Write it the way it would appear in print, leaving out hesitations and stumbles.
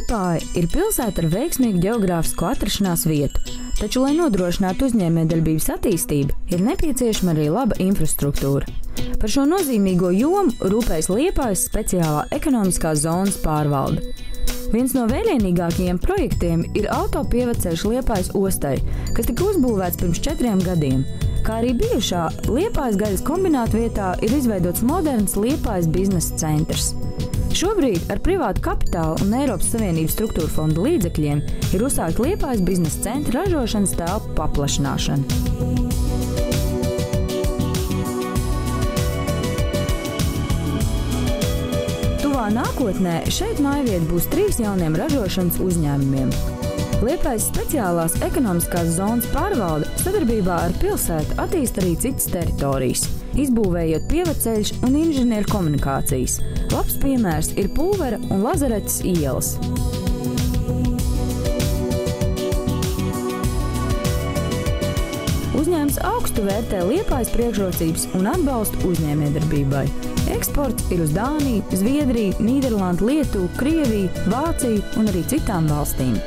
Liepāja ir pilsēta ar veiksmīgu geogrāfisko atrašanās vietu, taču, lai nodrošinātu uzņēmējdarbības attīstību, ir nepieciešama arī laba infrastruktūra. Par šo nozīmīgo jomu rūpējas Liepājas speciālā ekonomiskās zonas pārvalde. Viens no vērienīgākajiem projektiem ir autopievedceļš Liepājas ostai, kas tika uzbūvēts pirms 4 gadiem. Kā arī bijušā Liepājas gaļas kombināta vietā ir izveidots moderns Liepājas biznesa centrs. Šobrīd ar privātu kapitālu un Eiropas Savienības struktūra fonda līdzekļiem ir uzsākta Liepājas biznesa centra ražošanas telpu paplašināšana. Tuvā nākotnē šeit mājvieta būs 3 jauniem ražošanas uzņēmumiem. Liepājas speciālās ekonomiskās zonas pārvalde sadarbībā ar pilsētu attīsta arī citas teritorijas, izbūvējot pievadceļš un inženieru komunikācijas. Labs piemērs ir Pulvera un Lazaretes ielas. Uzņēmums augstu vērtē Liepājas priekšrocības un atbalstu uzņēmējdarbībai. Eksports ir uz Dāniju, Zviedriju, Nīderlandi, Lietuvu, Krieviju, Vāciju un arī citām valstīm.